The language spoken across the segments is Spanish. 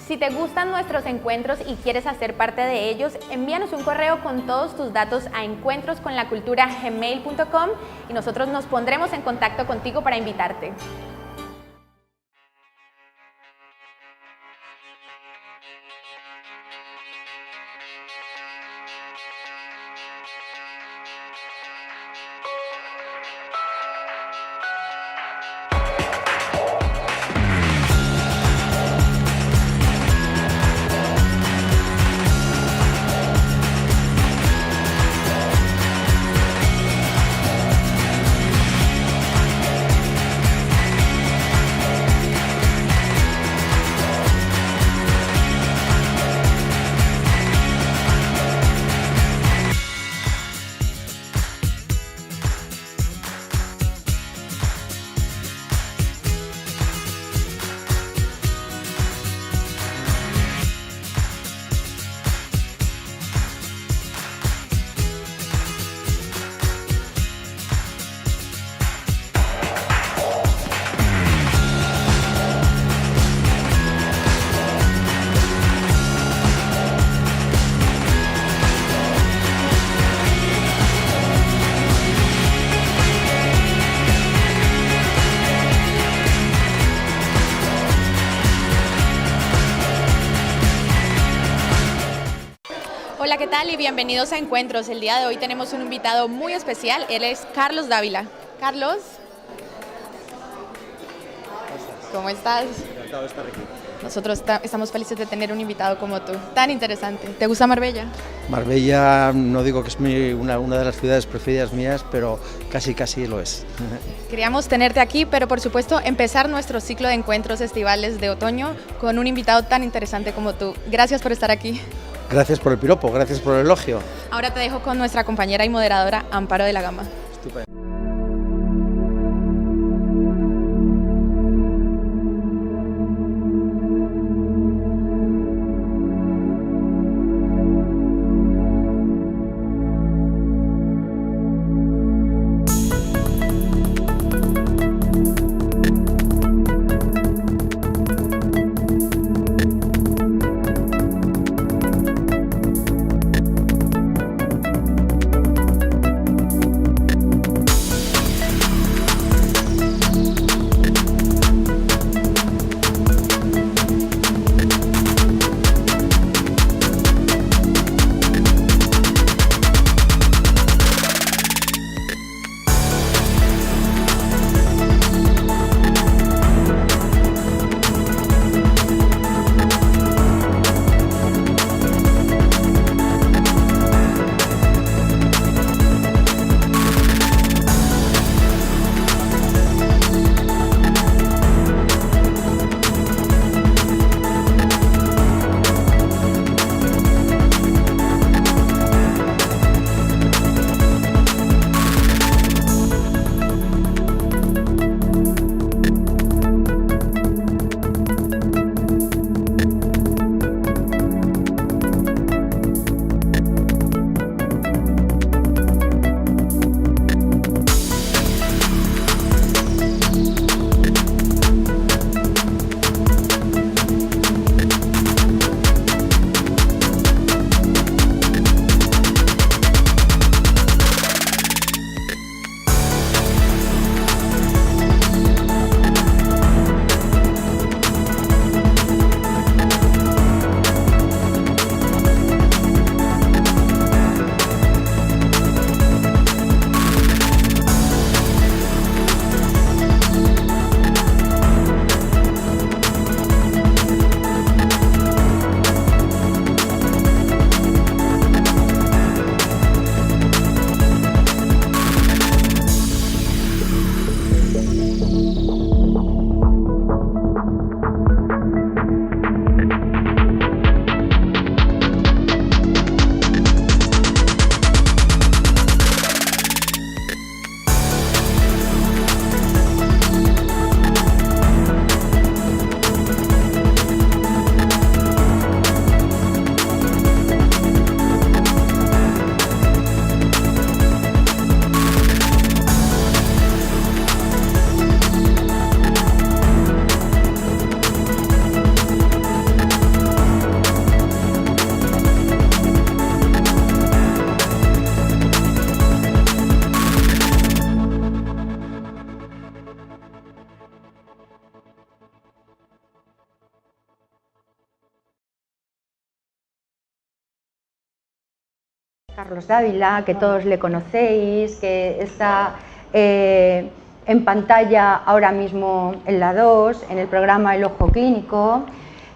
Si te gustan nuestros encuentros y quieres hacer parte de ellos, envíanos un correo con todos tus datos a encuentrosconlacultura@gmail.com y nosotros nos pondremos en contacto contigo para invitarte. Hola, ¿qué tal? Y bienvenidos a Encuentros. El día de hoy tenemos un invitado muy especial. Él es Carlos Dávila. Carlos, ¿cómo estás? Encantado de estar aquí. Nosotros estamos felices de tener un invitado como tú, tan interesante. ¿Te gusta Marbella? Marbella, no digo que es una de las ciudades preferidas mías, pero casi lo es. Queríamos tenerte aquí, pero por supuesto empezar nuestro ciclo de encuentros estivales de otoño con un invitado tan interesante como tú. Gracias por estar aquí. Gracias por el piropo, gracias por el elogio. Ahora te dejo con nuestra compañera y moderadora Amparo de la Gama. Estupendo. Carlos Dávila, que todos le conocéis, que está en pantalla ahora mismo en la 2, en el programa El Ojo Clínico,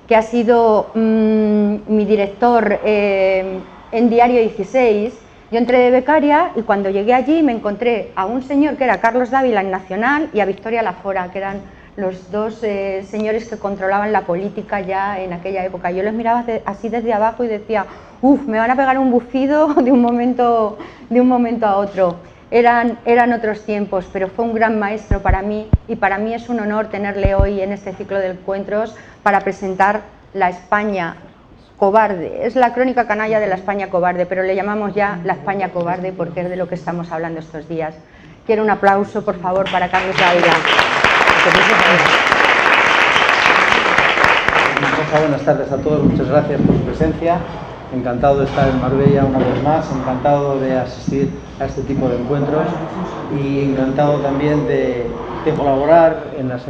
que ha sido mi director en Diario 16. Yo entré de becaria y cuando llegué allí me encontré a un señor que era Carlos Dávila en Nacional y a Victoria Lafora, que eran los dos señores que controlaban la política ya en aquella época. Yo los miraba así desde abajo y decía, uff, me van a pegar un bufido de un momento a otro. Eran otros tiempos, pero fue un gran maestro para mí y para mí es un honor tenerle hoy en este ciclo de encuentros para presentar la España cobarde. Es la crónica canalla de la España cobarde, pero le llamamos ya la España cobarde porque es de lo que estamos hablando estos días. Quiero un aplauso, por favor, para Carlos Dávila. Buenas tardes a todos, muchas gracias por su presencia. Encantado de estar en Marbella una vez más, encantado de asistir a este tipo de encuentros y encantado también de colaborar en las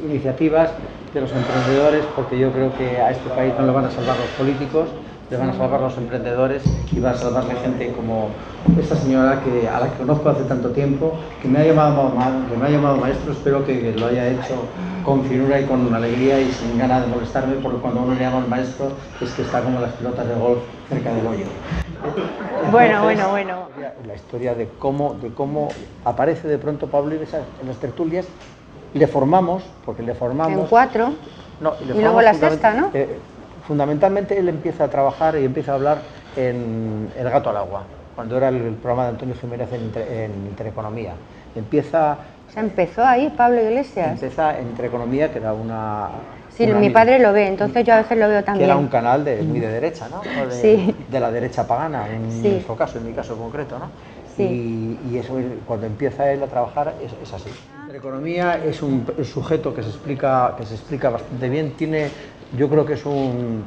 iniciativas de los emprendedores, porque yo creo que a este país no lo van a salvar los políticos, le van a salvar los emprendedores y va a salvarle gente como esta señora a la que conozco hace tanto tiempo, que me ha llamado maestro. Espero que lo haya hecho con finura y con alegría y sin ganas de molestarme, porque cuando uno le llama al maestro es que está como las pelotas de golf cerca del hoyo. Bueno. La historia de cómo aparece de pronto Pablo Iglesias en las tertulias. Le formamos, porque le formamos... En 4, no, y luego la sexta, ¿no? Fundamentalmente él empieza a trabajar y empieza a hablar en El Gato al Agua, cuando era el programa de Antonio Jiménez en Intereconomía. ¿Se empezó ahí Pablo Iglesias? Empieza en Intereconomía, que era una... Sí, mi padre lo ve, entonces yo a veces lo veo también. Que era un canal muy de derecha, ¿no? Sí. De la derecha pagana, en nuestro caso, en mi caso concreto, ¿no? Sí. Y eso, cuando empieza él a trabajar, es así. Intereconomía es un sujeto que se explica bastante bien. Yo creo que es un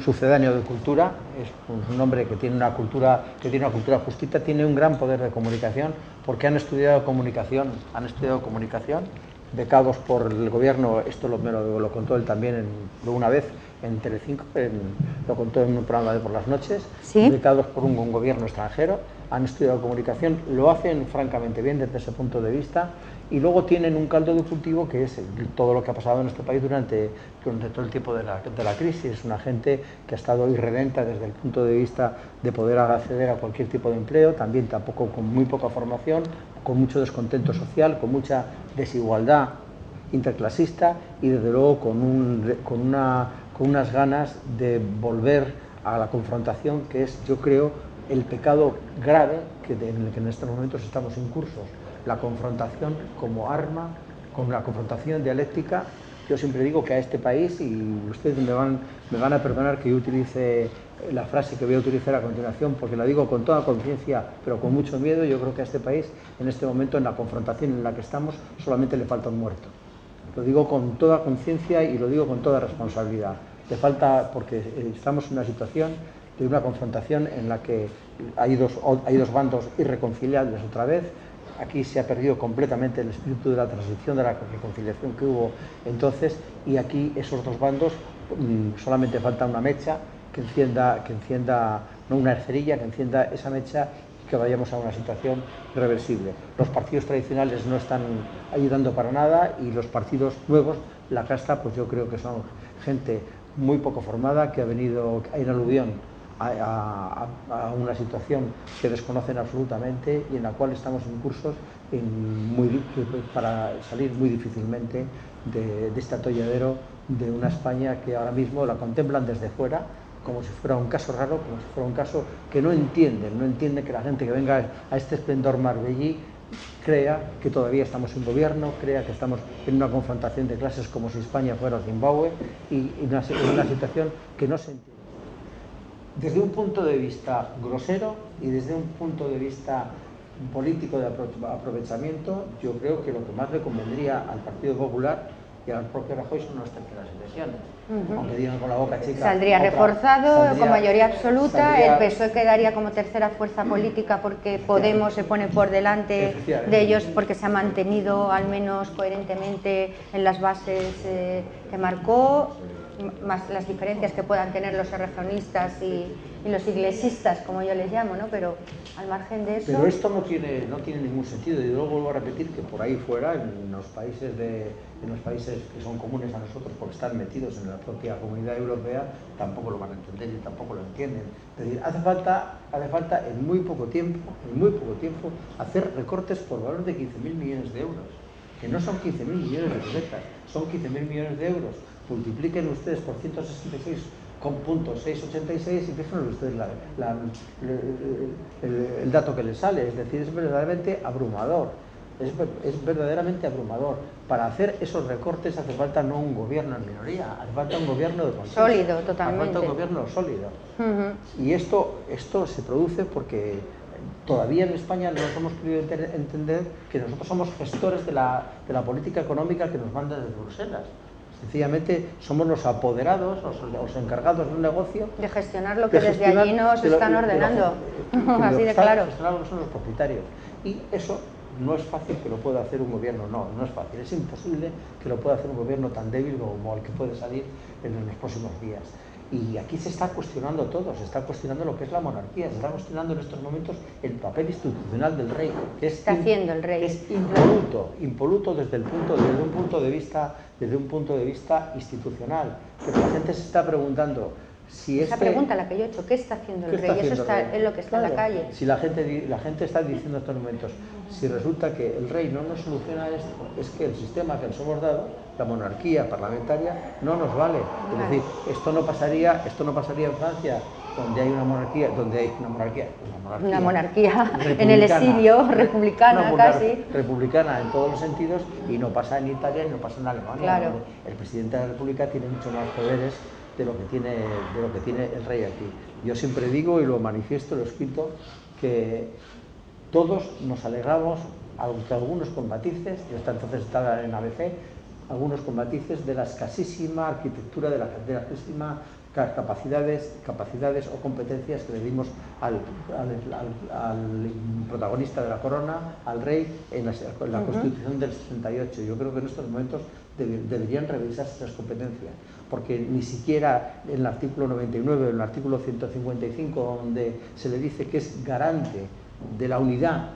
sucedáneo de cultura, es un hombre que tiene una cultura justita, tiene un gran poder de comunicación, porque han estudiado comunicación, becados por el gobierno. Esto lo contó él también una vez en Telecinco, lo contó en un programa de por las noches. ¿Sí? Becados por un gobierno extranjero, han estudiado comunicación, lo hacen francamente bien desde ese punto de vista, y luego tienen un caldo de cultivo que es todo lo que ha pasado en nuestro país durante todo el tiempo de la crisis. Es una gente que ha estado irredenta desde el punto de vista de poder acceder a cualquier tipo de empleo, también tampoco con muy poca formación, con mucho descontento social, con mucha desigualdad interclasista y desde luego con unas ganas de volver a la confrontación, que es, yo creo, el pecado grave en el que en estos momentos estamos incursos. La confrontación como arma, con la confrontación dialéctica. Yo siempre digo que a este país, y ustedes me van a perdonar que yo utilice la frase que voy a utilizar a continuación, porque la digo con toda conciencia, pero con mucho miedo, yo creo que a este país, en este momento, en la confrontación en la que estamos, solamente le falta un muerto. Lo digo con toda conciencia y lo digo con toda responsabilidad. Le falta, porque estamos en una situación de una confrontación en la que hay dos bandos irreconciliables otra vez. Aquí se ha perdido completamente el espíritu de la transición, de la reconciliación que hubo entonces, y aquí esos dos bandos solamente falta una mecha que encienda, no una cerilla, que encienda esa mecha y que vayamos a una situación irreversible. Los partidos tradicionales no están ayudando para nada y los partidos nuevos, la casta, pues yo creo que son gente muy poco formada que ha venido en alusión a una situación que desconocen absolutamente y en la cual estamos incursos para salir muy difícilmente de este atolladero de una España que ahora mismo la contemplan desde fuera como si fuera un caso raro, como si fuera un caso que no entienden que la gente que venga a este esplendor marbellí crea que todavía estamos en gobierno, crea que estamos en una confrontación de clases como si España fuera Zimbabue y una situación que no se entiende. Desde un punto de vista grosero y desde un punto de vista político de aprovechamiento, yo creo que lo que más le convendría al Partido Popular y al propio Rajoy son unas terceras elecciones. Aunque digan con la boca chica... Saldría reforzado, con mayoría absoluta, el PSOE quedaría como tercera fuerza política porque Podemos se pone por delante de ellos porque se ha mantenido al menos coherentemente en las bases que marcó. más las diferencias que puedan tener los errejonistas y los iglesistas, como yo les llamo, ¿no? Pero al margen de eso... Pero esto no tiene ningún sentido, y luego vuelvo a repetir que por ahí fuera, en los países que son comunes a nosotros porque están metidos en la propia Comunidad Europea, tampoco lo van a entender y tampoco lo entienden. Es decir, hace falta en muy poco tiempo hacer recortes por valor de 15.000 millones de euros, que no son 15.000 millones de pesetas, son 15.000 millones de euros. Multipliquen ustedes por 166,686 y fíjense ustedes el dato que les sale. Es decir, es verdaderamente abrumador. Es verdaderamente abrumador. Para hacer esos recortes hace falta no un gobierno en minoría, hace falta un gobierno de consenso. Sólido, totalmente. Hace falta un gobierno sólido. Y esto se produce porque todavía en España no nos hemos querido entender que nosotros somos gestores de la política económica que nos manda desde Bruselas. Sencillamente somos los apoderados, los encargados de un negocio. De gestionar lo que desde allí nos están ordenando. Así de claro. Son los propietarios. Y eso no es fácil que lo pueda hacer un gobierno, no es fácil. Es imposible que lo pueda hacer un gobierno tan débil como el que puede salir en los próximos días. Y aquí se está cuestionando todo, se está cuestionando lo que es la monarquía, se está cuestionando en estos momentos el papel institucional del rey, que está haciendo el rey. Es impoluto desde un punto de vista institucional. Pero la gente se está preguntando si esa pregunta la que yo he hecho, ¿qué está haciendo el rey? Eso es lo que está en la calle. Si la gente está diciendo en estos momentos, si resulta que el rey no nos soluciona esto, es que el sistema que nos hemos dado, la monarquía parlamentaria, no nos vale. Es decir, esto no pasaría en Francia, donde hay una monarquía en el exilio, republicana casi. Republicana en todos los sentidos, y no pasa en Italia y no pasa en Alemania. Claro. El presidente de la República tiene mucho más poderes de lo que tiene el rey aquí. Yo siempre digo, y lo manifiesto, lo he escrito, que todos nos alegramos, aunque algunos con matices, yo hasta entonces estaba en ABC, algunos con matices de la escasísima arquitectura, de las escasísimas capacidades o competencias que le dimos al protagonista de la corona, al rey, en la Constitución del 68. Yo creo que en estos momentos deberían revisarse esas competencias, porque ni siquiera en el artículo 99 o en el artículo 155, donde se le dice que es garante de la unidad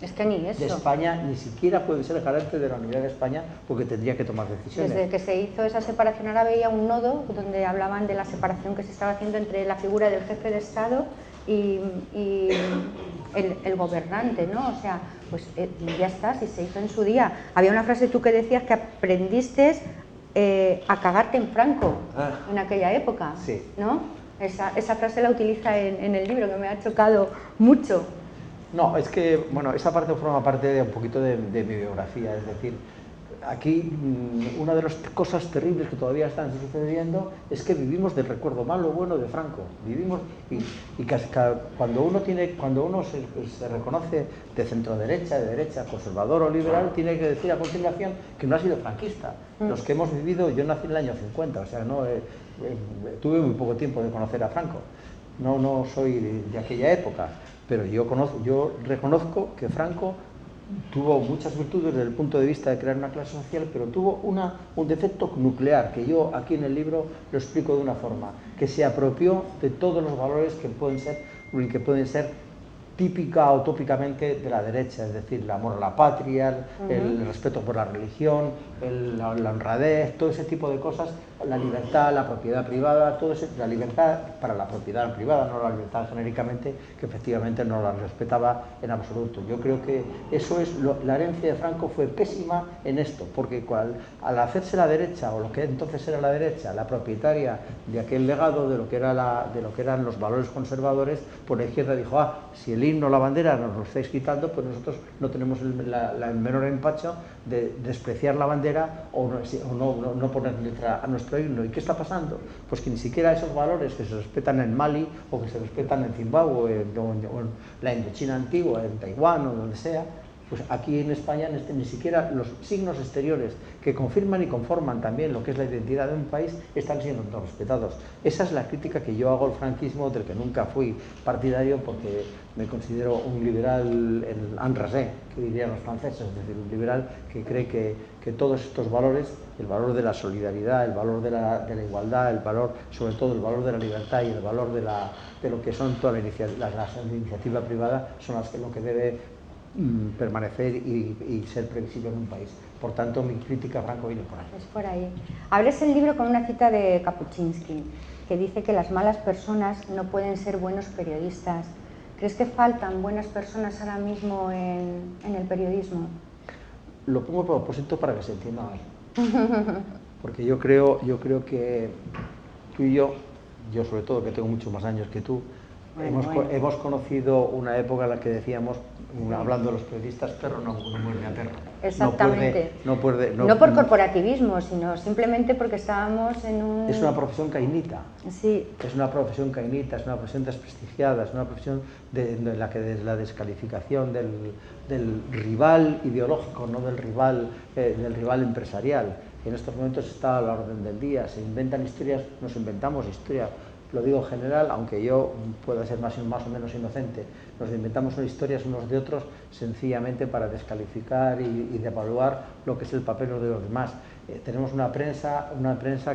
es que ni eso. de España, ni siquiera puede ser garante de la unidad de España, porque tendría que tomar decisiones. Desde que se hizo esa separación ahora veía un nodo donde hablaban de la separación que se estaba haciendo entre la figura del jefe de Estado y el gobernante, ¿no? O sea, pues ya está, si se hizo en su día. Había una frase tú que decías que aprendiste a cagarte en Franco en aquella época, sí. ¿no? Esa frase la utiliza en el libro, que me ha chocado mucho. No, es que, bueno, esa parte forma parte de un poquito de mi biografía, es decir, aquí una de las cosas terribles que todavía están sucediendo es que vivimos del recuerdo malo o bueno de Franco, vivimos y cuando uno se reconoce de centro-derecha, de derecha, conservador o liberal, tiene que decir a continuación que no ha sido franquista. Los que hemos vivido, yo nací en el año 50, o sea, tuve muy poco tiempo de conocer a Franco, no soy de aquella época. Pero yo reconozco que Franco tuvo muchas virtudes desde el punto de vista de crear una clase social, pero tuvo un defecto nuclear, que yo aquí en el libro lo explico de una forma, que se apropió de todos los valores que pueden ser típica o tópicamente de la derecha, es decir, el amor a la patria, el respeto por la religión, la honradez, todo ese tipo de cosas, la libertad, la propiedad privada, la libertad para la propiedad privada, no la libertad genéricamente, que efectivamente no la respetaba en absoluto. Yo creo que eso es la herencia de Franco fue pésima en esto, porque al hacerse la derecha, o lo que entonces era la derecha, la propietaria de aquel legado de lo que eran los valores conservadores, pues la izquierda dijo, si el himno, la bandera nos lo estáis quitando, pues nosotros no tenemos el menor empacho de despreciar la bandera o no poner letra a nuestro himno. ¿Y qué está pasando? Pues que ni siquiera esos valores que se respetan en Mali o que se respetan en Zimbabue o en la Indochina antigua, en Taiwán o donde sea, Pues aquí en España ni siquiera los signos exteriores que confirman y conforman también lo que es la identidad de un país están siendo respetados. Esa es la crítica que yo hago al franquismo, del que nunca fui partidario, porque me considero un liberal, el enragé, que dirían los franceses, es decir, un liberal que cree que todos estos valores, el valor de la solidaridad, el valor de la igualdad, el valor, sobre todo el valor de la libertad y el valor de lo que son toda la iniciativa privada, son lo que debe permanecer y ser previsible en un país. Por tanto, mi crítica a Franco viene por ahí. Es por ahí. Abres el libro con una cita de Kapuscinski, que dice que las malas personas no pueden ser buenos periodistas. ¿Crees que faltan buenas personas ahora mismo en el periodismo? Lo pongo a propósito para que se entienda mal. Porque yo creo que tú y yo sobre todo, que tengo muchos más años que tú, hemos conocido una época en la que decíamos, hablando de los periodistas, perro no muerde a perro. Exactamente. No por corporativismo, sino simplemente porque estábamos en un... Es una profesión cainita. Sí. Es una profesión cainita, es una profesión desprestigiada, es una profesión en la que desde la descalificación del rival ideológico, no del rival empresarial. En estos momentos está a la orden del día, se inventan historias, nos inventamos historias. Lo digo en general, aunque yo pueda ser más o menos inocente, nos inventamos unas historias unos de otros sencillamente para descalificar y devaluar lo que es el papel de los demás. Tenemos una prensa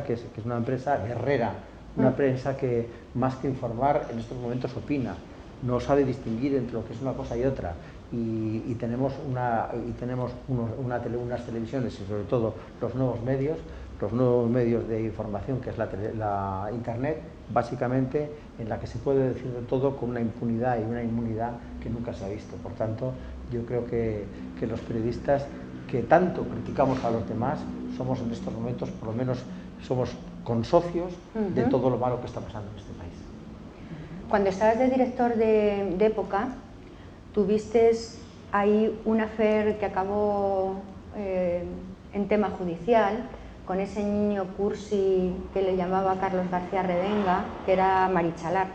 que es una prensa guerrera, una prensa que más que informar en estos momentos opina, no sabe distinguir entre lo que es una cosa y otra. Y tenemos unas televisiones y sobre todo los nuevos medios de información, que es la Internet, básicamente, en la que se puede decir de todo con una impunidad y una inmunidad que nunca se ha visto. Por tanto, yo creo que los periodistas que tanto criticamos a los demás somos en estos momentos, por lo menos, somos consocios de todo lo malo que está pasando en este país. Cuando estabas de director de Época, tuviste ahí un affair que acabó en tema judicial, con ese niño cursi que le llamaba Carlos García Revenga, que era Marichalar.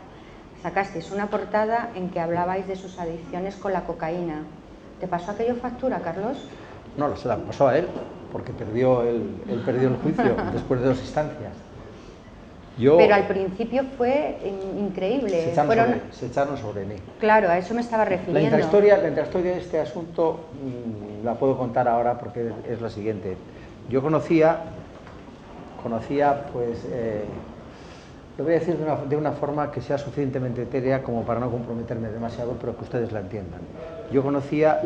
Sacasteis una portada en que hablabais de sus adicciones con la cocaína. ¿Te pasó aquello factura, Carlos? No, se la pasó a él, porque él perdió el juicio después de 2 instancias. Pero al principio fue increíble. Se echaron sobre mí. Claro, a eso me estaba refiriendo. La intrahistoria de este asunto la puedo contar ahora porque es la siguiente. Yo conocía pues, lo voy a decir de una forma que sea suficientemente etérea como para no comprometerme demasiado, pero que ustedes la entiendan. Yo conocía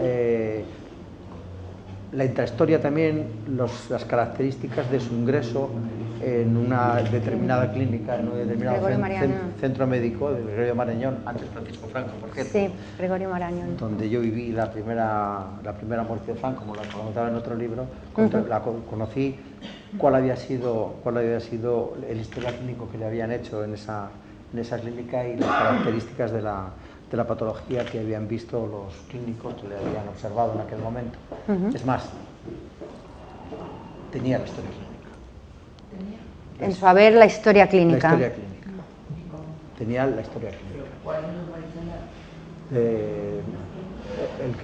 la intrahistoria también, las características de su ingreso en una determinada clínica, en un determinado centro médico de Gregorio Marañón, antes Francisco Franco, por cierto. Sí, Gregorio Marañón. Donde yo viví la primera muerte de Franco, como la contaba en otro libro, conocí cuál había sido el historial clínico que le habían hecho en esa clínica y las características de la patología que habían visto los clínicos que le habían observado en aquel momento. Es más, tenía la historia clínica. En su haber, la historia clínica. La historia clínica. Tenía la historia clínica. El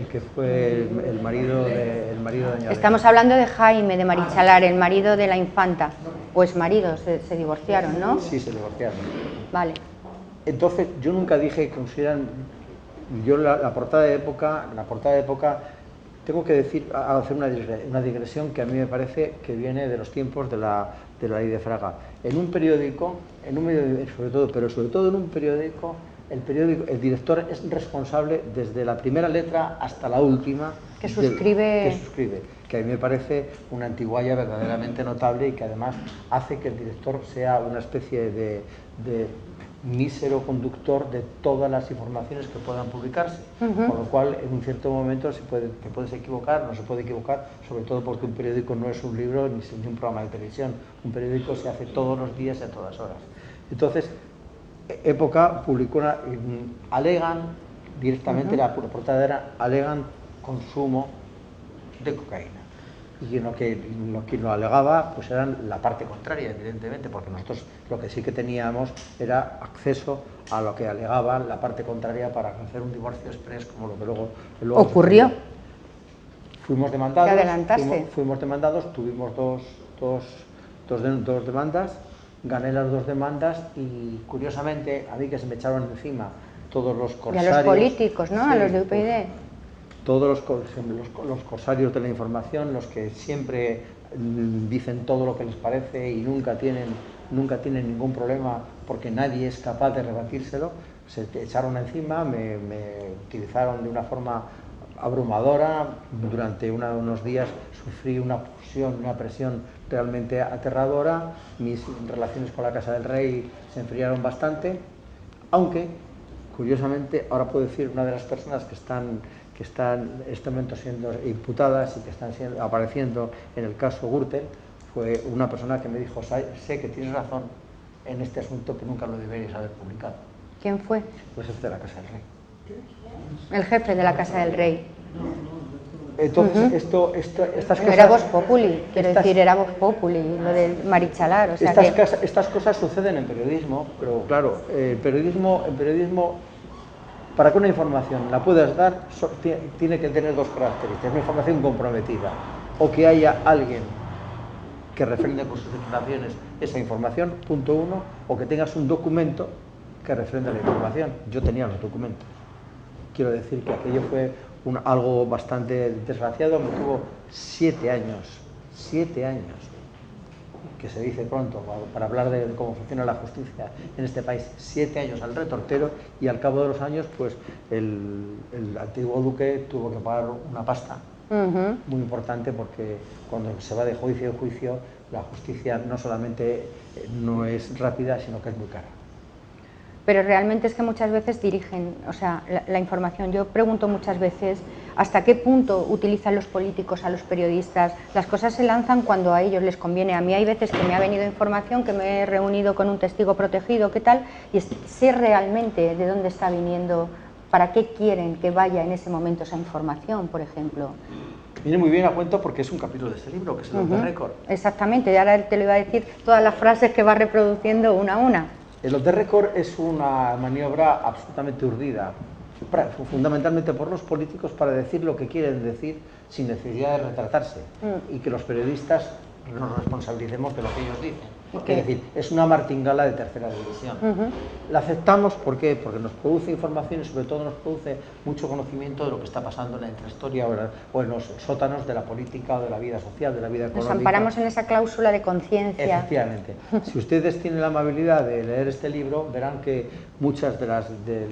que fue el marido de Doña Estamos hablando de Jaime de Marichalar, el marido de la infanta. O es marido, se divorciaron, ¿no? Sí, se divorciaron. Vale. Entonces, yo nunca dije que consideran... Yo la portada de Época, tengo que decir, hacer una digresión que a mí me parece que viene de los tiempos de la ley de Fraga. En un periódico, sobre todo en un periódico, el director es responsable desde la primera letra hasta la última que suscribe, que a mí me parece una antigualla verdaderamente notable y que además hace que el director sea una especie de mísero conductor de todas las informaciones que puedan publicarse, con lo cual en un cierto momento te puedes equivocar, no se puede equivocar, sobre todo porque un periódico no es un libro ni un programa de televisión, un periódico se hace todos los días y a todas horas. Entonces, Época publicó alegan directamente, la portada era alegan consumo de cocaína. Y lo que lo alegaba pues era la parte contraria, evidentemente, porque nosotros lo que sí que teníamos era acceso a lo que alegaba la parte contraria para hacer un divorcio express, como lo que luego ocurrió. fuimos demandados. Te adelantaste. Fuimos demandados, tuvimos dos demandas, gané las 2 demandas y curiosamente a mí que se me echaron encima todos los corsarios. Y a los políticos, ¿no? Sí, a los de UPyD. Todos los corsarios de la información, los que siempre dicen todo lo que les parece y nunca tienen ningún problema porque nadie es capaz de rebatírselo, se echaron encima, me utilizaron de una forma abrumadora. Durante unos días sufrí una presión realmente aterradora. Mis relaciones con la Casa del Rey se enfriaron bastante, aunque curiosamente ahora puedo decir una de las personas que están en este momento siendo imputadas y que están apareciendo en el caso Gürtel fue una persona que me dijo: sé que tienes razón en este asunto, que nunca lo deberías haber publicado. ¿Quién fue? Pues el jefe de la Casa del Rey. El jefe de la Casa del Rey. Entonces, estas cosas... Era Vox Populi, quiero decir, era Vox Populi, lo de Marichalar, o sea estas cosas suceden en periodismo, pero claro, el periodismo, para que una información la puedas dar, tiene que tener 2 características: una información comprometida, o que haya alguien que refrende con sus declaraciones esa información, punto 1, o que tengas un documento que refrende la información. Yo tenía los documentos. Quiero decir que aquello fue algo bastante desgraciado. Me tuvo 7 años, que se dice pronto para hablar de cómo funciona la justicia en este país, 7 años al retortero, y al cabo de los años pues el antiguo duque tuvo que pagar una pasta muy importante, porque cuando se va de juicio en juicio la justicia no solamente no es rápida, sino que es muy cara. Pero realmente es que muchas veces dirigen, o sea, la información. Yo pregunto muchas veces hasta qué punto utilizan los políticos a los periodistas. Las cosas se lanzan cuando a ellos les conviene. A mí hay veces que me ha venido información, que me he reunido con un testigo protegido, qué tal, y sé realmente de dónde está viniendo, para qué quieren que vaya en ese momento esa información, por ejemplo. Viene muy bien a cuento porque es un capítulo de este libro, que es el Off the Record. Exactamente, y ahora te lo iba a decir todas las frases que va reproduciendo una a una. El Off the Record es una maniobra absolutamente urdida, fundamentalmente por los políticos, para decir lo que quieren decir sin necesidad de retratarse, y que los periodistas nos responsabilicemos de lo que ellos dicen. Es decir, es una martingala de tercera división. La aceptamos, ¿por qué? Porque nos produce información y sobre todo nos produce mucho conocimiento de lo que está pasando en la intrahistoria o en los sótanos de la política o de la vida social, de la vida económica. Nos amparamos en esa cláusula de conciencia. Efectivamente. Si ustedes tienen la amabilidad de leer este libro, verán que muchas de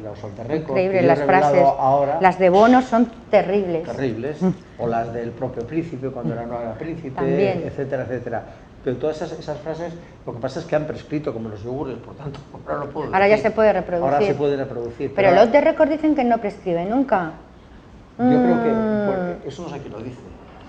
los Off the Record que yo he revelado ahora, las de Bono son terribles. Terribles, o las del propio príncipe cuando no era príncipe, también, etcétera, etcétera. Pero todas esas frases, lo que pasa es que han prescrito como los yogures, por tanto, ahora no puedo decir. Ahora ya se puede reproducir. Ahora se puede reproducir. Pero los de Record dicen que no prescribe nunca. Yo creo que, bueno, eso no sé quién lo dice,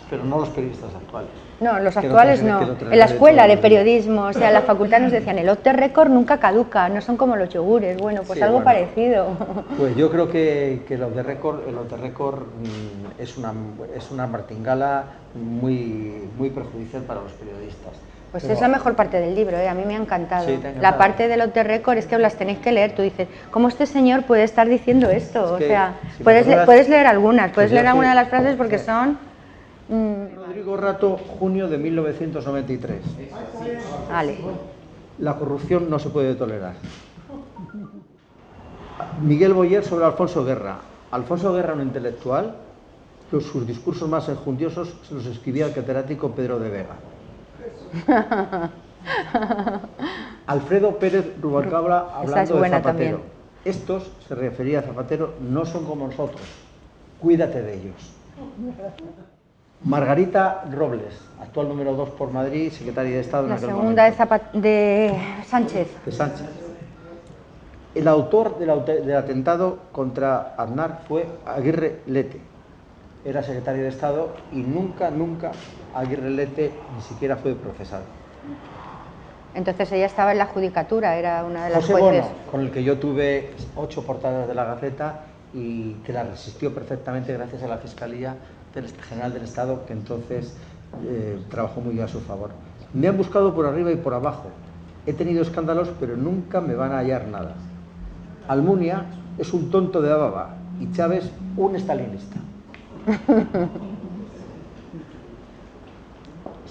pero no los periodistas actuales. No, los actuales no. En la escuela de periodismo, o sea, en la facultad nos decían, el Off the Record nunca caduca, no son como los yogures. Bueno, pues sí, algo parecido. Pues yo creo que el Off the Record es una martingala muy perjudicial para los periodistas. Pues es la mejor parte del libro, a mí me ha encantado. Sí, la parte del Off the Record es que os las tenéis que leer. Tú dices, ¿cómo este señor puede estar diciendo esto? Es que, o sea, si puedes leer algunas, puedes leer alguna de las frases porque son... Rodrigo Rato, junio de 1993. Vale. La corrupción no se puede tolerar. Miguel Boyer sobre Alfonso Guerra. Alfonso Guerra, un intelectual, sus discursos más enjundiosos se los escribía el catedrático Pedro de Vega. Alfredo Pérez Rubalcaba hablando de Zapatero. También. Estos, se refería a Zapatero, no son como nosotros. Cuídate de ellos. Margarita Robles, actual número 2 por Madrid, secretaria de Estado en aquel momento. La segunda de Sánchez. De Sánchez. El autor del atentado contra Aznar fue Aguirre Lete. Era secretario de Estado y nunca Aguirre Lete ni siquiera fue procesado. Entonces ella estaba en la judicatura, era una de las José jueces. Bono, con el que yo tuve 8 portadas de la Gaceta y que la resistió perfectamente gracias a la Fiscalía General del Estado, que entonces trabajó muy a su favor. Me han buscado por arriba y por abajo. He tenido escándalos, pero nunca me van a hallar nada. Almunia es un tonto de baba y Chávez un estalinista.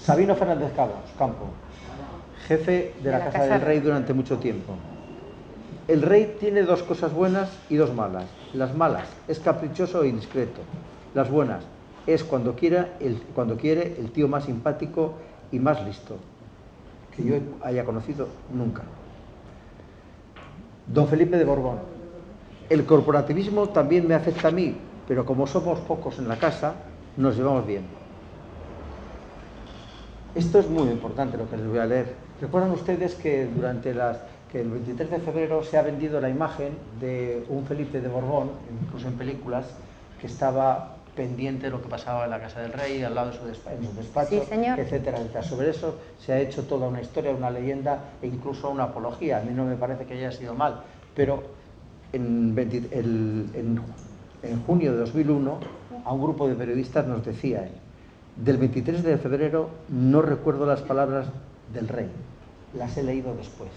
Sabino Fernández Campo, jefe de la Casa del Rey durante mucho tiempo. El rey tiene dos cosas buenas y dos malas. Las malas es caprichoso e indiscreto. Las buenas es cuando quiere el tío más simpático y más listo que yo haya conocido nunca. Don Felipe de Borbón. El corporativismo también me afecta a mí, pero como somos pocos en la casa, nos llevamos bien. Esto es muy importante lo que les voy a leer. ¿Recuerdan ustedes que que el 23 de febrero se ha vendido la imagen de un Felipe de Borbón, incluso en películas, que estaba pendiente de lo que pasaba en la Casa del Rey, al lado de su despacho, sí, señor, etcétera, etcétera? Sobre eso se ha hecho toda una historia, una leyenda e incluso una apología. A mí no me parece que haya sido mal, pero en junio de 2001 a un grupo de periodistas nos decía él: del 23 de febrero no recuerdo las palabras del rey, las he leído después,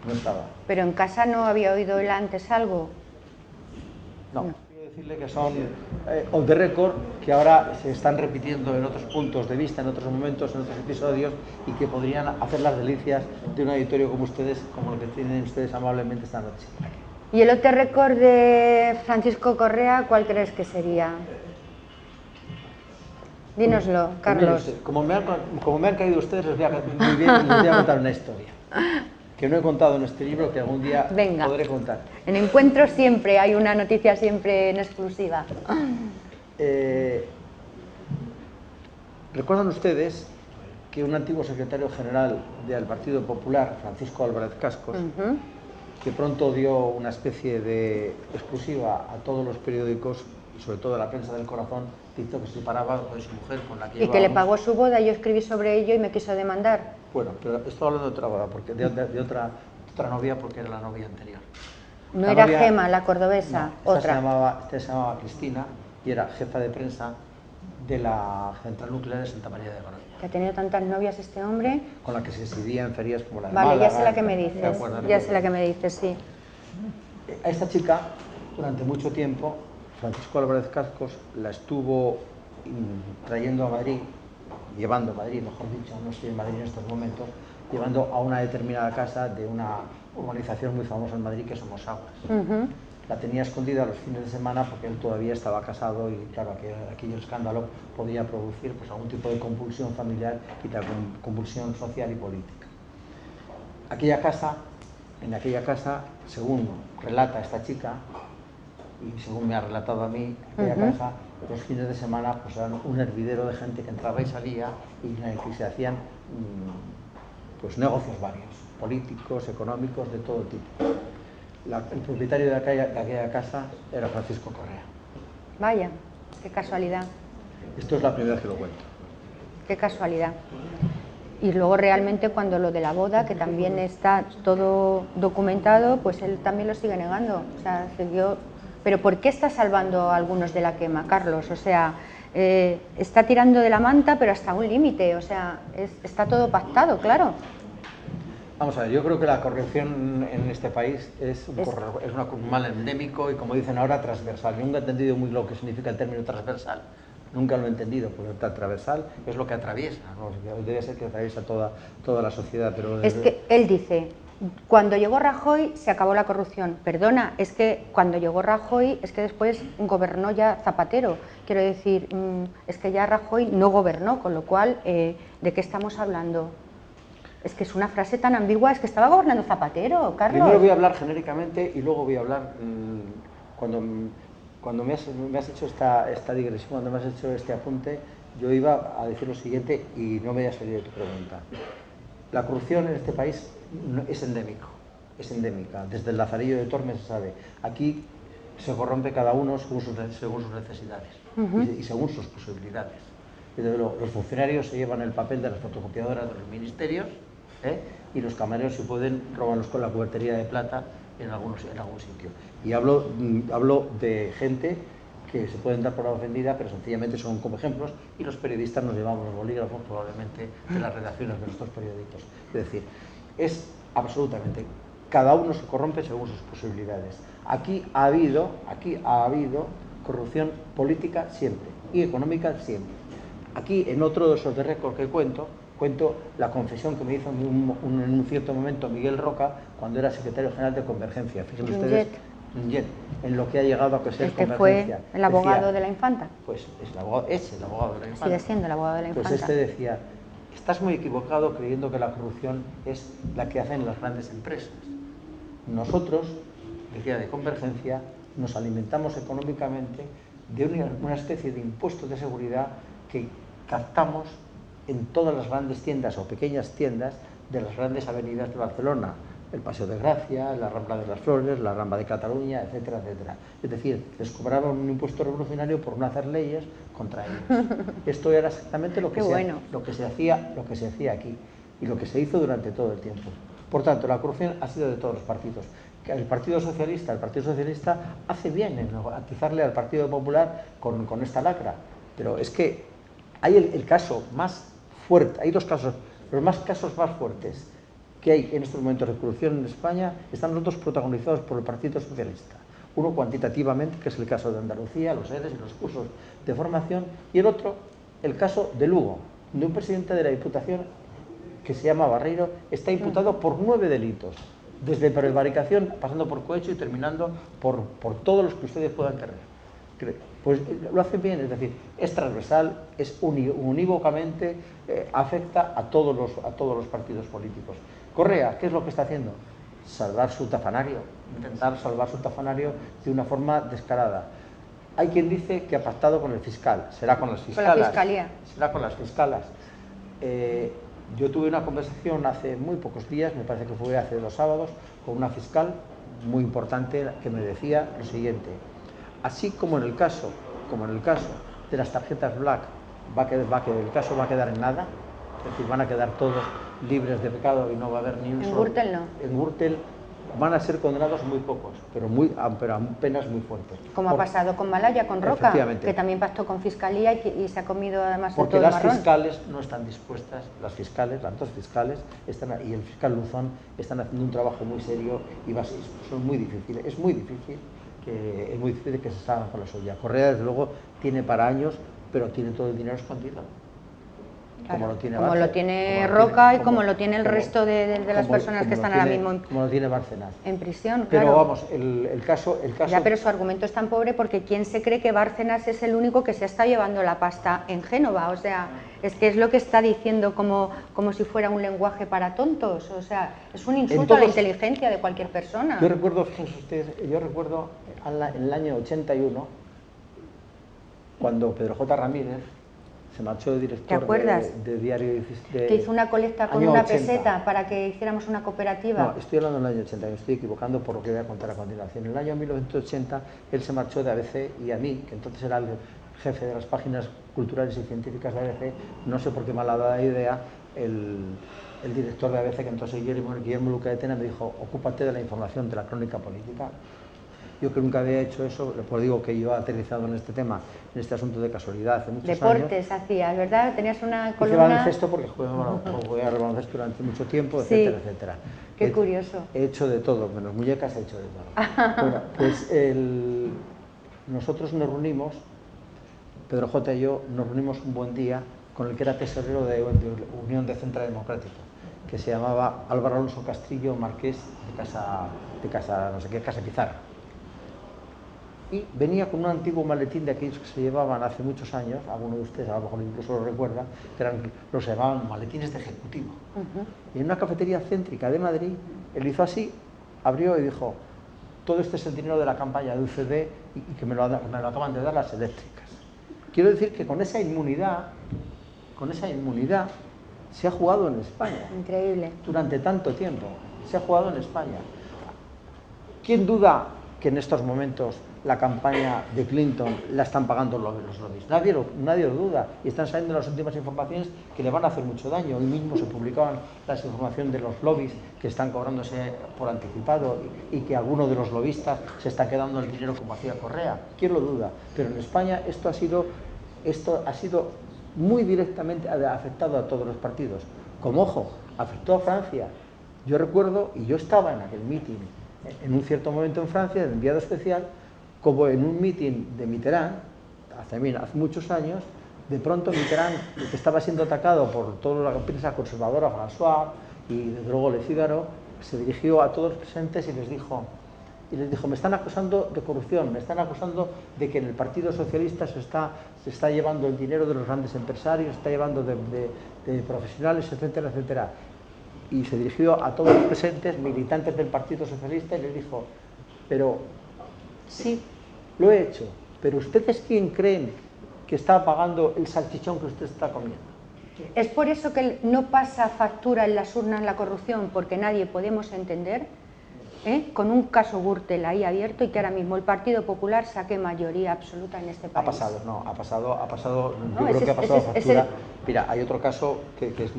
no estaba. ¿Pero en casa no había oído él antes algo? No. Quiero decirle que son off the record, que ahora se están repitiendo en otros puntos de vista, en otros momentos, en otros episodios, y que podrían hacer las delicias de un auditorio como ustedes, como lo que tienen ustedes amablemente esta noche. ¿Y el off the record de Francisco Correa, cuál crees que sería? Dínoslo, Carlos. Mire, como me han caído ustedes, les voy a contar una historia que no he contado en este libro, que algún día podré contar. En Encuentros siempre hay una noticia siempre en exclusiva. ¿Recuerdan ustedes que un antiguo secretario general del Partido Popular, Francisco Álvarez Cascos, que pronto dio una especie de exclusiva a todos los periódicos y sobre todo a la prensa del corazón, dijo que se separaba de su mujer con la que llevábamos? Y que le pagó su boda, yo escribí sobre ello y me quiso demandar. Bueno, pero estoy hablando de otra boda, porque de otra novia, porque era la novia anterior. No era Gema, la cordobesa, no, otra. Esta se llamaba Cristina y era jefa de prensa de la central nuclear de Santa María de Garoña. ¿Que ha tenido tantas novias este hombre? Con la que se exhibía en ferias como la de Málaga. Vale, ya sé la que me dices, ya sé la que me dices, sí. A esta chica, durante mucho tiempo, Francisco Álvarez Cascos la estuvo trayendo a Madrid, llevando a Madrid, mejor dicho, no estoy en Madrid en estos momentos, llevando a una determinada casa de una urbanización muy famosa en Madrid, que somos Somosaguas. La tenía escondida los fines de semana porque él todavía estaba casado y claro, aquello escándalo podía producir pues algún tipo de convulsión familiar y también convulsión social y política. En aquella casa, según relata esta chica, y según me ha relatado a mí, aquella casa, los fines de semana pues eran un hervidero de gente que entraba y salía y en el que se hacían pues negocios varios, políticos, económicos, de todo tipo. El propietario de aquella casa era Francisco Correa. Vaya, qué casualidad. Esto es la primera vez que lo cuento. Qué casualidad. Y luego realmente cuando lo de la boda, que también está todo documentado, pues él también lo sigue negando. O sea, siguió... Pero ¿por qué está salvando a algunos de la quema, Carlos? O sea, está tirando de la manta, pero hasta un límite. O sea, está todo pactado, claro. Vamos a ver, yo creo que la corrupción en este país es un mal endémico y, como dicen ahora, transversal. Yo nunca he entendido muy lo que significa el término transversal. Nunca lo he entendido, porque el transversal es lo que atraviesa, ¿no? Debe ser que atraviesa toda la sociedad. Pero es que él dice, cuando llegó Rajoy se acabó la corrupción. Perdona, es que cuando llegó Rajoy es que después gobernó ya Zapatero. Quiero decir, es que ya Rajoy no gobernó, con lo cual, ¿de qué estamos hablando? Es que es una frase tan ambigua, es que estaba gobernando Zapatero, Carlos. Primero voy a hablar genéricamente y luego voy a hablar, cuando me has hecho esta digresión, cuando me has hecho este apunte, yo iba a decir lo siguiente y no me había salido de tu pregunta. La corrupción en este país es endémica. Desde el Lazarillo de Tormes se sabe. Aquí se corrompe cada uno según sus necesidades y según sus posibilidades. Los funcionarios se llevan el papel de las fotocopiadoras de los ministerios, y los camareros, si pueden, robanlos con la cubertería de plata en algún sitio. Y hablo de gente que se pueden dar por ofendida, pero sencillamente son como ejemplos, y los periodistas nos llevamos los bolígrafos probablemente de las redacciones de nuestros periódicos. Es decir, es absolutamente, cada uno se corrompe según sus posibilidades. Aquí ha habido corrupción política siempre, y económica siempre. Aquí, en otro de esos de récord que cuento la confesión que me hizo en un cierto momento Miguel Roca cuando era secretario general de Convergencia. Fíjense ustedes, en lo que ha llegado a ser Convergencia. Fue el abogado de la infanta. Pues es el abogado de la infanta. Sigue siendo el abogado de la infanta. Pues este decía, estás muy equivocado creyendo que la corrupción es la que hacen las grandes empresas. Nosotros, decía de Convergencia, nos alimentamos económicamente de una especie de impuesto de seguridad que captamos en todas las grandes tiendas o pequeñas tiendas de las grandes avenidas de Barcelona, el Paseo de Gracia, la Rambla de las Flores, la Rambla de Cataluña, etcétera, etcétera. Es decir, les cobraban un impuesto revolucionario por no hacer leyes contra ellos. Esto era exactamente lo que se hacía aquí y lo que se hizo durante todo el tiempo. Por tanto, la corrupción ha sido de todos los partidos. El Partido Socialista hace bien en atizarle al Partido Popular con esta lacra, pero es que hay el caso más fuerte, hay dos casos, los casos más fuertes que hay en estos momentos de corrupción en España están los dos protagonizados por el Partido Socialista. Uno cuantitativamente, que es el caso de Andalucía, los ERES y los cursos de formación, y el otro, el caso de Lugo, de un presidente de la Diputación que se llama Barreiro, está imputado por 9 delitos, desde prevaricación, pasando por cohecho y terminando por todos los que ustedes puedan querer. Pues lo hace bien, es decir, es transversal, es unívocamente, afecta a todos los partidos políticos. Correa, ¿qué es lo que está haciendo? Salvar su tafanario, intentar salvar su tafanario de una forma descarada. Hay quien dice que ha pactado con el fiscal, será con las fiscalas. Con la fiscalía. Será con las fiscalas. Yo tuve una conversación hace muy pocos días, me parece que fue hace 2 sábados, con una fiscal muy importante que me decía lo siguiente: así como en el caso de las tarjetas Black, el caso va a quedar en nada, es decir, van a quedar todos libres de pecado y no va a haber ni un solo... En Gürtel no. En Gürtel van a ser condenados muy pocos, pero a penas muy fuertes. Como ha pasado con Malaya, con Roca, que también pactó con Fiscalía y se ha comido además de todo el marrón. Porque las fiscales no están dispuestas, las dos fiscales, y el fiscal Luzón están haciendo un trabajo muy serio y son muy difíciles. Es muy difícil que se salgan con la suya. Correa, desde luego, tiene para años, pero tiene todo el dinero escondido. Claro, como lo tiene Roca y como lo tiene el resto de las personas que están ahora mismo como lo tiene Bárcenas. En prisión, pero claro. Vamos, el caso... Ya, pero su argumento es tan pobre porque ¿quién se cree que Bárcenas es el único que se está llevando la pasta en Génova? O sea, es que es lo que está diciendo como si fuera un lenguaje para tontos. O sea, es un insulto a la inteligencia de cualquier persona. Yo recuerdo, fíjense ustedes, en el año 81, cuando Pedro J. Ramírez se marchó de director de Diario que hizo una colecta con una peseta para que hiciéramos una cooperativa. No, estoy hablando del año 80, me estoy equivocando por lo que voy a contar a continuación. En el año 1980 él se marchó de ABC y a mí, que entonces era el jefe de las páginas culturales y científicas de ABC, no sé por qué me la dado la idea, el director de ABC, que entonces Guillermo Luca de Tena, me dijo: ocúpate de la información, de la crónica política. Yo que nunca había hecho eso, pues digo que yo he aterrizado en este tema, en este asunto de casualidad hace muchos años. Deportes hacías, ¿verdad? Tenías una columna... Hice baloncesto porque jugué al baloncesto durante mucho tiempo, etcétera, etcétera. Qué curioso. He hecho de todo, menos muñecas he hecho de todo. Bueno, pues nosotros nos reunimos, Pedro J. y yo, nos reunimos un buen día con el que era tesorero de Unión de Centro Democrático, que se llamaba Álvaro Alonso Castrillo Marqués de Casa Pizarro. Y venía con un antiguo maletín de aquellos que se llevaban hace muchos años, alguno de ustedes a lo mejor incluso lo recuerda, que los llamaban maletines de ejecutivo. Y en una cafetería céntrica de Madrid, él hizo así, abrió y dijo: todo este es el dinero de la campaña de UCD y que me lo acaban de dar las eléctricas. Quiero decir que con esa inmunidad se ha jugado en España. Increíble. Durante tanto tiempo se ha jugado en España. ¿Quién duda que en estos momentos la campaña de Clinton la están pagando los lobbies? Nadie lo duda, y están saliendo las últimas informaciones que le van a hacer mucho daño. Hoy mismo se publicaban las informaciones de los lobbies que están cobrándose por anticipado y que algunos de los lobistas se están quedando el dinero como hacía Correa. ¿Quién lo duda? Pero en España esto ha sido muy directamente afectado a todos los partidos. Como, ojo, afectó a Francia. Yo recuerdo, y yo estaba en aquel mitin, en un cierto momento en Francia, de enviado especial, como en un mitin de Mitterrand, hace muchos años, de pronto Mitterrand, que estaba siendo atacado por toda la prensa conservadora, François y desde luego Le Figaro, se dirigió a todos los presentes y les dijo, me están acusando de corrupción, me están acusando de que en el Partido Socialista se está llevando el dinero de los grandes empresarios, se está llevando de profesionales, etcétera, etcétera. Y se dirigió a todos los presentes, militantes del Partido Socialista, y les dijo, pero sí, lo he hecho, pero ¿ustedes quién creen que está pagando el salchichón que usted está comiendo? Es por eso que no pasa factura en las urnas la corrupción, porque nadie podemos entender, con un caso Gürtel ahí abierto y que ahora mismo el Partido Popular saque mayoría absoluta en este país. Ha pasado, yo creo que ha pasado factura. Mira, hay otro caso que es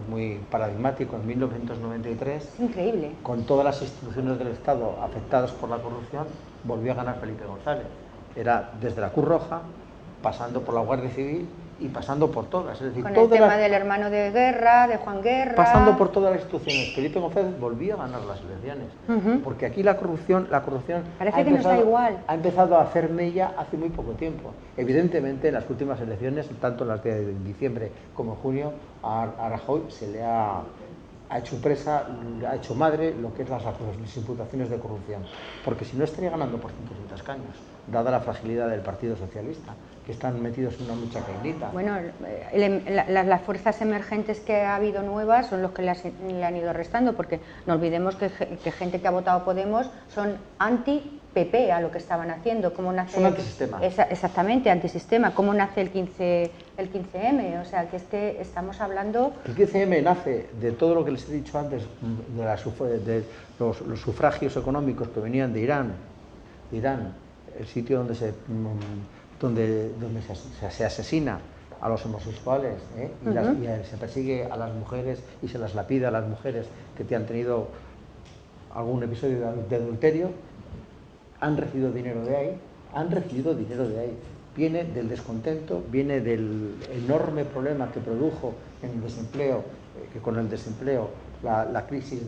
muy paradigmático, en 1993. Es increíble. Con todas las instituciones del Estado afectadas por la corrupción, volvió a ganar Felipe González. Era desde la Cruz Roja, pasando por la Guardia Civil y pasando por todas. Es decir, con el tema del hermano de Guerra, de Juan Guerra... Pasando por todas las instituciones. Felipe González volvió a ganar las elecciones. Porque aquí la corrupción parece que nos da igual. Ha empezado a hacer mella hace muy poco tiempo. Evidentemente, en las últimas elecciones, tanto en las de diciembre como en junio, a Rajoy se le ha hecho presa, ha hecho madre lo que es las imputaciones de corrupción. Porque si no estaría ganando por 500 escaños, dada la fragilidad del Partido Socialista, que están metidos en una lucha caídita. Bueno, las fuerzas emergentes que ha habido nuevas son los que le han ido restando, porque no olvidemos que gente que ha votado Podemos son anti-PP a lo que estaban haciendo. ¿Cómo nace son antisistema. Exactamente, antisistema. ¿Cómo nace el 15M? O sea, que es que estamos hablando... El 15M nace de todo lo que les he dicho antes, de los sufragios económicos que venían de Irán, el sitio donde se asesina a los homosexuales, y se persigue a las mujeres y se las lapida a las mujeres que te han tenido algún episodio de adulterio, han recibido dinero de ahí, viene del descontento, viene del enorme problema que produjo en el desempleo, que con el desempleo la crisis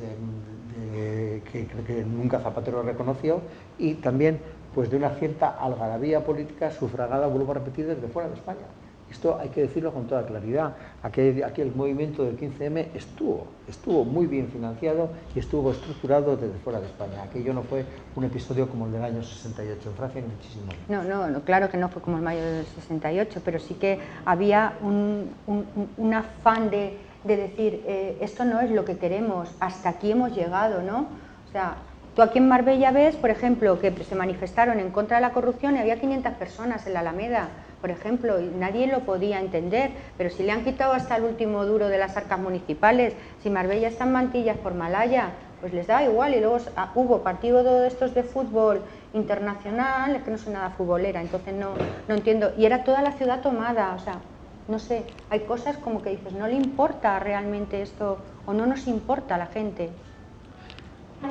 que nunca Zapatero reconoció, y también pues de una cierta algarabía política sufragada, vuelvo a repetir, desde fuera de España. Esto hay que decirlo con toda claridad. Aquí el movimiento del 15M estuvo muy bien financiado y estuvo estructurado desde fuera de España. Aquello no fue un episodio como el del año 68. En Francia hay muchísimo. No, claro que no fue como el mayo del 68, pero sí que había un afán de decir, esto no es lo que queremos, hasta aquí hemos llegado, ¿no? O sea, tú aquí en Marbella ves, por ejemplo, que se manifestaron en contra de la corrupción y había 500 personas en la Alameda, por ejemplo, y nadie lo podía entender, pero si le han quitado hasta el último duro de las arcas municipales, si Marbella está en mantillas por Malaya, pues les da igual. Y luego hubo partido de estos de fútbol internacional, es que no soy nada futbolera, entonces no entiendo, y era toda la ciudad tomada, o sea, no sé, hay cosas como que dices, no le importa realmente esto, o no nos importa a la gente.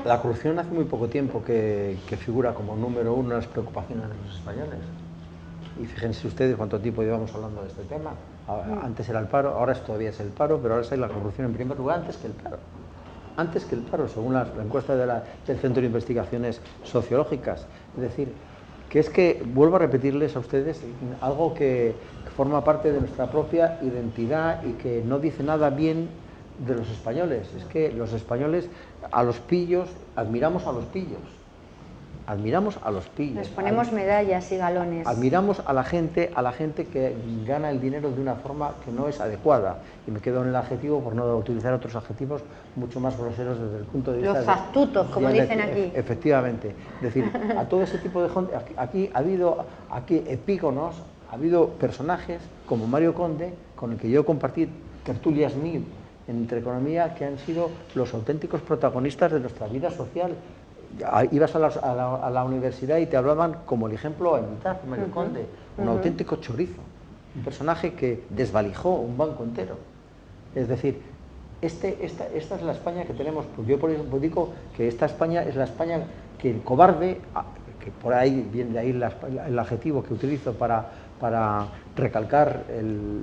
La corrupción hace muy poco tiempo que figura como número uno en las preocupaciones de los españoles. Y fíjense ustedes cuánto tiempo llevamos hablando de este tema. Antes era el paro, ahora todavía es el paro, pero ahora es la corrupción en primer lugar antes que el paro. Antes que el paro, según la encuesta del Centro de Investigaciones Sociológicas. Es decir, que es que, vuelvo a repetirles a ustedes, algo que forma parte de nuestra propia identidad y que no dice nada bien de los españoles. Es que los españoles, a los pillos, admiramos a los pillos. Les ponemos medallas y galones. Admiramos a la gente que gana el dinero de una forma que no es adecuada. Y me quedo en el adjetivo por no utilizar otros adjetivos mucho más groseros desde el punto de vista... Los factutos, como dicen aquí. Efectivamente. Es decir, a todo ese tipo de gente... Aquí ha habido epígonos, ha habido personajes como Mario Conde, con el que yo compartí tertulias mías entre economía, que han sido los auténticos protagonistas de nuestra vida social. Ibas a la universidad y te hablaban como el ejemplo a imitar, Mario Conde, un auténtico chorizo, un personaje que desvalijó un banco entero. Es decir, esta es la España que tenemos. Pues yo por eso digo que esta España es la España que el cobarde, que por ahí viene de ahí el adjetivo que utilizo para recalcar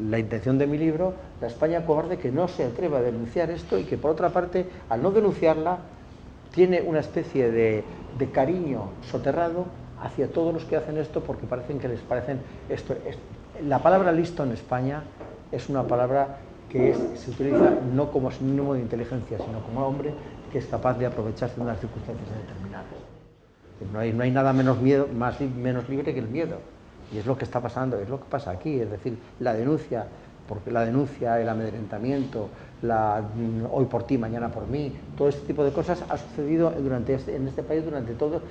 la intención de mi libro, la España cobarde que no se atreve a denunciar esto y que por otra parte, al no denunciarla, tiene una especie de cariño soterrado hacia todos los que hacen esto, porque parecen que les parecen La palabra listo en España es una palabra que se utiliza no como sinónimo de inteligencia, sino como hombre que es capaz de aprovecharse de unas circunstancias determinadas. No hay nada menos libre que el miedo. Y es lo que está pasando, es lo que pasa aquí. Es decir, la denuncia, el amedrentamiento, hoy por ti, mañana por mí, todo este tipo de cosas ha sucedido en este país durante todo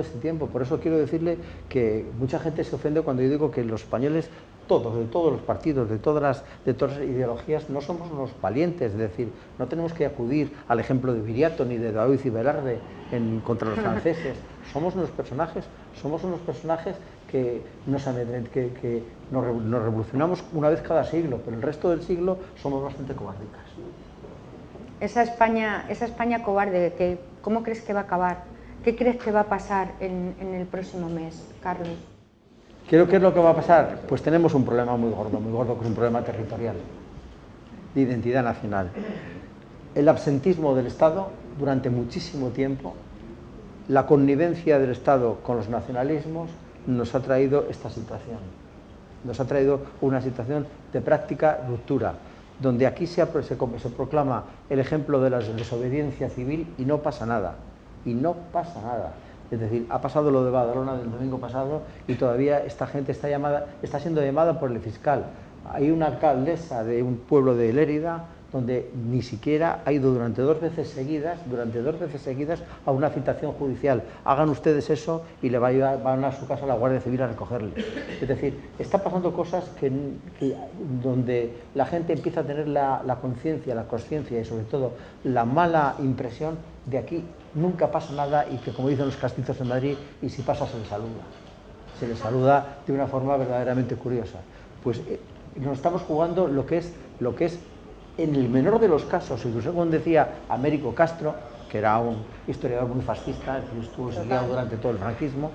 este tiempo. Por eso quiero decirle que mucha gente se ofende cuando yo digo que los españoles, de todos los partidos, de todas las ideologías, no somos unos valientes. Es decir, no tenemos que acudir al ejemplo de Viriato ni de Daoiz y Velarde contra los franceses. Somos unos personajes que nos revolucionamos una vez cada siglo, pero el resto del siglo somos bastante cobardicas. Esa España cobarde, ¿cómo crees que va a acabar? ¿Qué crees que va a pasar en el próximo mes, Carlos? ¿Qué es lo que va a pasar? Pues tenemos un problema muy gordo, que es un problema territorial, de identidad nacional. El absentismo del Estado durante muchísimo tiempo, la connivencia del Estado con los nacionalismos, nos ha traído esta situación. Nos ha traído una situación de práctica ruptura, donde aquí se proclama el ejemplo de la desobediencia civil y no pasa nada. Y no pasa nada. Es decir, ha pasado lo de Badalona del domingo pasado y todavía esta gente está siendo llamada por el fiscal. Hay una alcaldesa de un pueblo de Lérida donde ni siquiera ha ido durante dos veces seguidas a una citación judicial. Hagan ustedes eso y van a su casa a la Guardia Civil a recogerle. Es decir, está pasando cosas donde la gente empieza a tener la conciencia, la consciencia y sobre todo la mala impresión de aquí nunca pasa nada y que, como dicen los castizos en Madrid, y si pasa se les saluda. Se les saluda de una forma verdaderamente curiosa. Pues nos estamos jugando lo que es en el menor de los casos, incluso como decía Américo Castro, que era un historiador muy fascista, que estuvo exiliado durante todo el franquismo,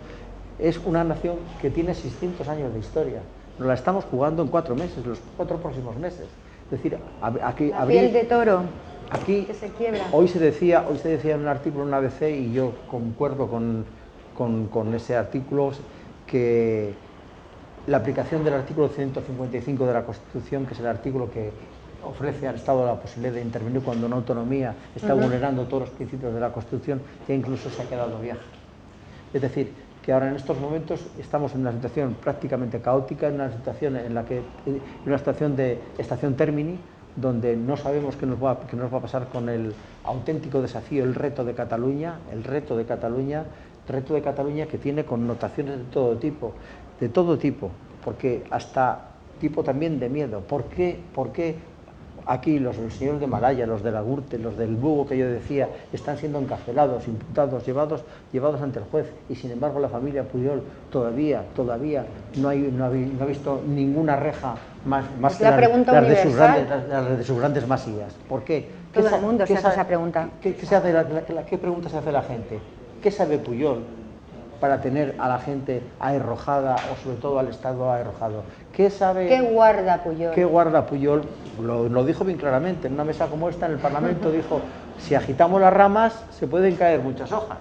es una nación que tiene 600 años de historia. Nos la estamos jugando en 4 meses, los 4 próximos meses. Es decir, aquí... La piel de toro. Aquí, que se quiebra. Hoy se decía en un artículo en ABC, y yo concuerdo con ese artículo, que la aplicación del artículo 155 de la Constitución, que es el artículo que ofrece al Estado la posibilidad de intervenir cuando una autonomía está vulnerando todos los principios de la Constitución, ya incluso se ha quedado vieja. Es decir, que ahora en estos momentos estamos en una situación prácticamente caótica, en una situación de estación termini, donde no sabemos qué nos va a pasar con el auténtico desafío, el reto de Cataluña que tiene connotaciones de todo tipo, porque hasta tipo también de miedo. ¿Por qué aquí los señores de Malaya, los de la Gürtel, los del Bugo que yo decía, están siendo encarcelados, imputados, llevados ante el juez, y sin embargo la familia Pujol todavía no ha visto ninguna reja más que las de sus grandes masías? ¿Por qué? Todo el mundo se hace esa pregunta. ¿Qué pregunta se hace la gente? ¿Qué sabe Pujol para tener a la gente aherrojada, o sobre todo al Estado aherrojado? ¿Qué guarda Pujol? ¿Qué guarda Pujol? Lo dijo bien claramente, en una mesa como esta en el Parlamento, dijo: si agitamos las ramas se pueden caer muchas hojas.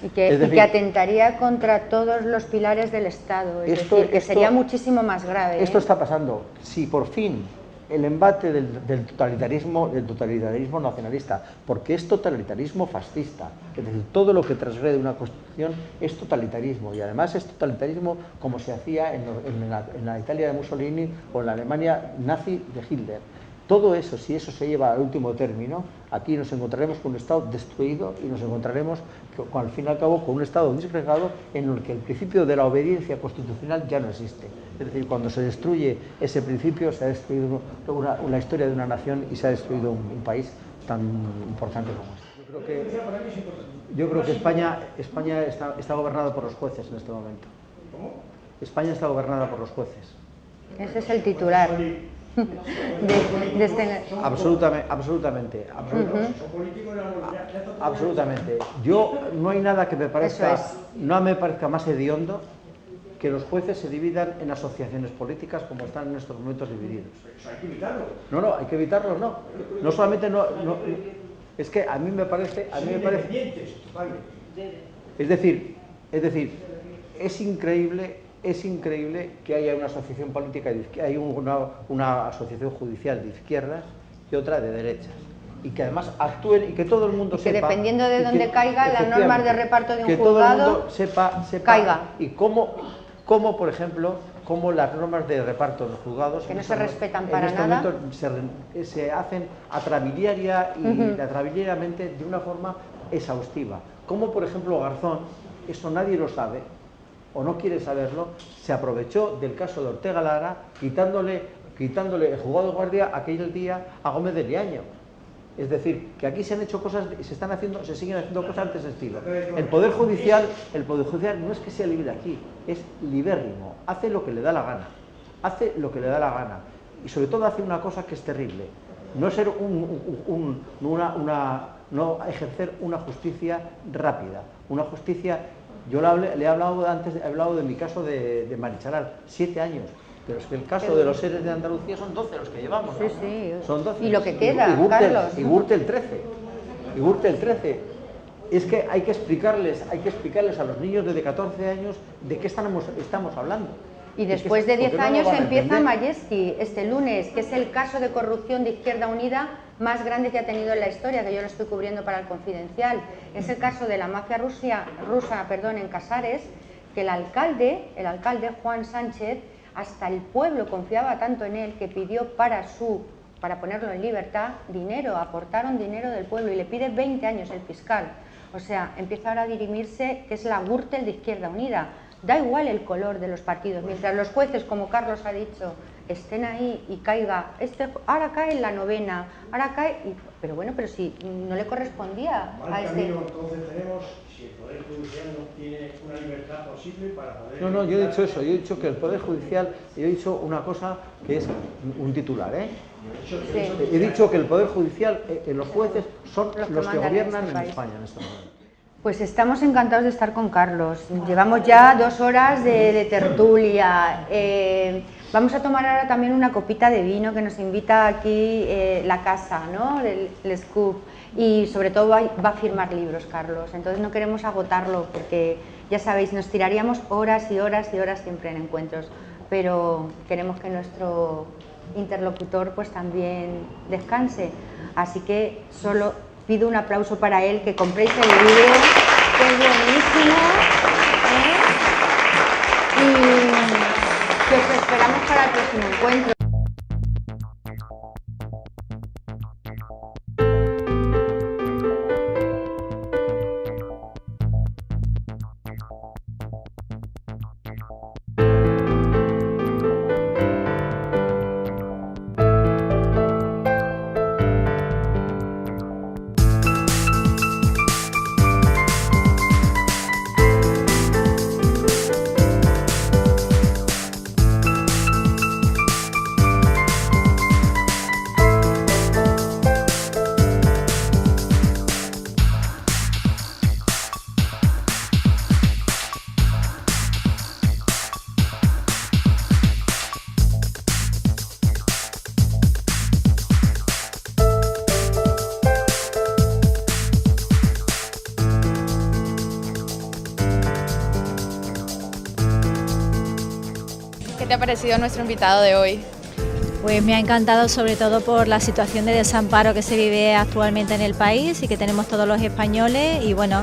Y que atentaría contra todos los pilares del Estado, sería muchísimo más grave. Esto está pasando. Si por fin el embate del totalitarismo nacionalista, porque es totalitarismo fascista, es decir, todo lo que transgrede una constitución es totalitarismo, y además es totalitarismo como se hacía en la Italia de Mussolini o en la Alemania nazi de Hitler. Todo eso, si eso se lleva al último término, aquí nos encontraremos con un Estado destruido y nos encontraremos, al fin y al cabo, con un Estado disgregado en el que el principio de la obediencia constitucional ya no existe. Es decir, cuando se destruye ese principio, se ha destruido la historia de una nación y se ha destruido un país tan importante como este. Yo creo que España está gobernada por los jueces en este momento. España está gobernada por los jueces. Ese es el titular. Absolutamente. No hay nada que me parezca más hediondo que los jueces se dividan en asociaciones políticas como están en estos momentos divididos. Hay que evitarlo. No, hay que evitarlo, no. No solamente es que a mí me parece. Es decir, es increíble es increíble que haya una asociación política, hay una asociación judicial de izquierdas y otra de derechas, y que además actúen y que todo el mundo sepa... Que dependiendo de dónde caigan las normas de reparto de un que juzgado, todo el mundo sepa caiga. Y cómo, por ejemplo, cómo las normas de reparto de los juzgados... Que no se respetan para nada. En este momento se hacen atrabiliaria y atrabiliariamente de una forma exhaustiva. Como, por ejemplo, Garzón, eso nadie lo sabe, o no quiere saberlo, se aprovechó del caso de Ortega Lara quitándole el juzgado de guardia aquel día a Gómez de Liaño. Es decir, que aquí se han hecho cosas, se siguen haciendo cosas de ese estilo. El Poder Judicial no es que sea libre aquí, es libérrimo, hace lo que le da la gana, y sobre todo hace una cosa que es terrible, no ser no ejercer una justicia rápida, una justicia. Yo le he hablado antes, he hablado de mi caso de Marichalar, 7 años. Pero es que el caso de los seres de Andalucía son 12 los que llevamos. Sí, sí. Son 12. Y lo que queda, Carlos. Carlos. Y Gürtel 13. Es que hay que explicarles a los niños desde 14 años de qué estamos hablando. Y después de 10 años empieza Mayesti este lunes, que es el caso de corrupción de Izquierda Unida más grande que ha tenido en la historia, que yo lo estoy cubriendo para el Confidencial. Es el caso de la mafia rusa, en Casares, que el alcalde Juan Sánchez, hasta el pueblo confiaba tanto en él que pidió para ponerlo en libertad aportaron dinero del pueblo y le pide 20 años el fiscal. O sea, empieza ahora a dirimirse que es la Gürtel de Izquierda Unida. Da igual el color de los partidos, mientras los jueces, como Carlos ha dicho, estén ahí y caiga, ahora cae en la novena, ahora cae, pero bueno, pero si no le correspondía a este... Entonces tenemos, si el Poder Judicial no tiene una libertad posible para poder... No, yo he dicho eso, yo he dicho que el Poder Judicial, yo he dicho una cosa que es un titular, Sí. He dicho que el Poder Judicial, los jueces son los que gobiernan en país. España en este momento. Pues estamos encantados de estar con Carlos. Llevamos ya 2 horas de tertulia. Vamos a tomar ahora también una copita de vino que nos invita aquí la casa, ¿no? El Scoop. Y sobre todo va a firmar libros, Carlos. Entonces no queremos agotarlo porque, ya sabéis, nos tiraríamos horas y horas y horas siempre en encuentros. Pero queremos que nuestro interlocutor pues también descanse. Así que solo pido un aplauso para él, que compréis el libro, que es buenísimo, y que os esperamos para el próximo encuentro. ¿Qué te ha parecido nuestro invitado de hoy? Pues me ha encantado, sobre todo por la situación de desamparo que se vive actualmente en el país y que tenemos todos los españoles, y bueno,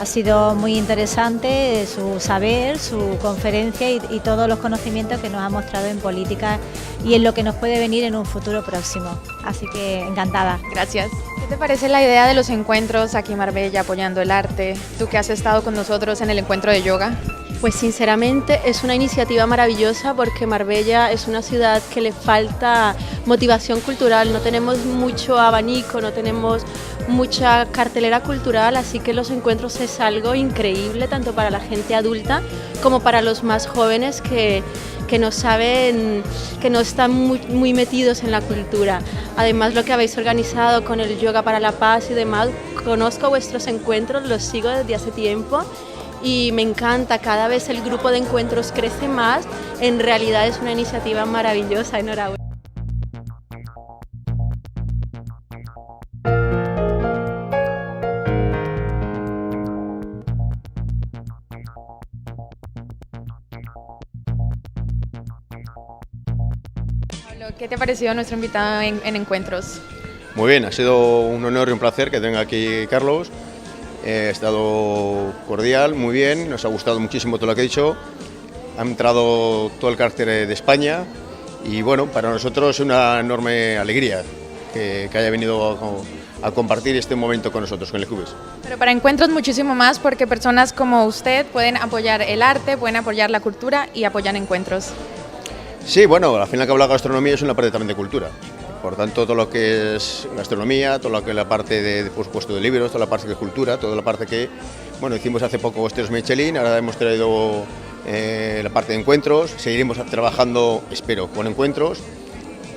ha sido muy interesante su saber, su conferencia y todos los conocimientos que nos ha mostrado en política y en lo que nos puede venir en un futuro próximo. Así que encantada. Gracias. ¿Qué te parece la idea de los encuentros aquí en Marbella apoyando el arte? Tú que has estado con nosotros en el encuentro de yoga. Pues sinceramente es una iniciativa maravillosa porque Marbella es una ciudad que le falta motivación cultural, no tenemos mucho abanico, no tenemos mucha cartelera cultural, así que los encuentros es algo increíble tanto para la gente adulta como para los más jóvenes que no saben, que no están muy metidos en la cultura. Además, lo que habéis organizado con el Yoga para la Paz y demás, conozco vuestros encuentros, los sigo desde hace tiempo y me encanta, cada vez el grupo de encuentros crece más, en realidad es una iniciativa maravillosa, enhorabuena. ¿Qué te ha parecido nuestro invitado en Encuentros? Muy bien, ha sido un honor y un placer que tenga aquí Carlos. Ha estado cordial, muy bien, nos ha gustado muchísimo todo lo que ha dicho. Ha entrado todo el carácter de España y bueno, para nosotros es una enorme alegría que haya venido a compartir este momento con nosotros, con el Cubes. Pero para Encuentros muchísimo más, porque personas como usted pueden apoyar el arte, pueden apoyar la cultura y apoyan Encuentros. Sí, bueno, al final que habla de gastronomía es una parte también de cultura. Por tanto, todo lo que es gastronomía, todo lo que es la parte de, por supuesto, de libros, toda la parte de cultura, toda la parte que, bueno, hicimos hace poco Esteros Michelin, ahora hemos traído la parte de Encuentros, seguiremos trabajando, espero, con Encuentros.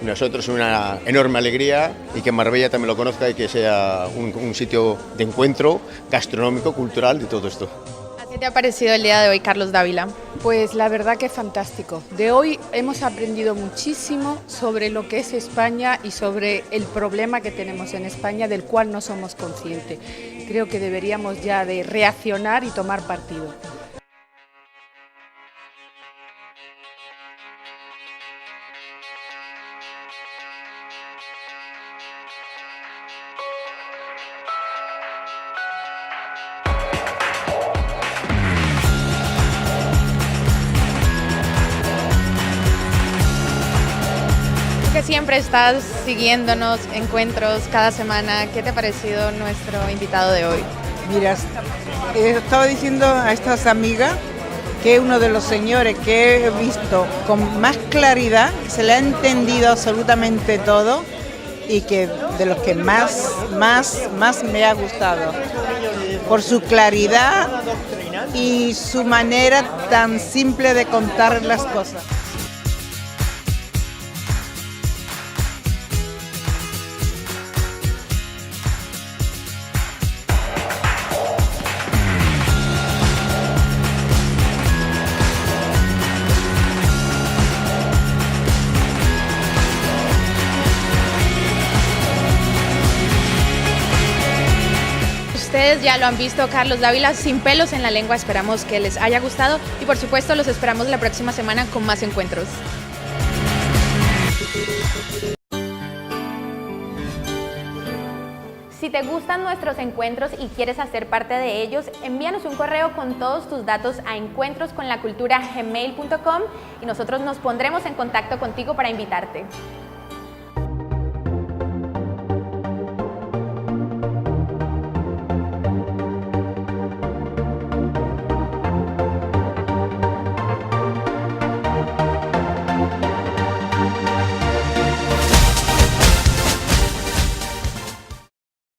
Nosotros es una enorme alegría y que Marbella también lo conozca y que sea un sitio de encuentro gastronómico, cultural, de todo esto. ¿Qué te ha parecido el día de hoy, Carlos Dávila? Pues la verdad que es fantástico. De hoy hemos aprendido muchísimo sobre lo que es España y sobre el problema que tenemos en España del cual no somos conscientes. Creo que deberíamos ya de reaccionar y tomar partido. Que siempre estás siguiéndonos, Encuentros cada semana. ¿Qué te ha parecido nuestro invitado de hoy? Mira, estaba diciendo a estas amigas que uno de los señores que he visto con más claridad, se le ha entendido absolutamente todo y que de los que más me ha gustado por su claridad y su manera tan simple de contar las cosas. Ustedes ya lo han visto, Carlos Dávila, sin pelos en la lengua. Esperamos que les haya gustado y por supuesto los esperamos la próxima semana con más Encuentros. Si te gustan nuestros encuentros y quieres hacer parte de ellos, envíanos un correo con todos tus datos a encuentrosconlacultura@gmail.com y nosotros nos pondremos en contacto contigo para invitarte.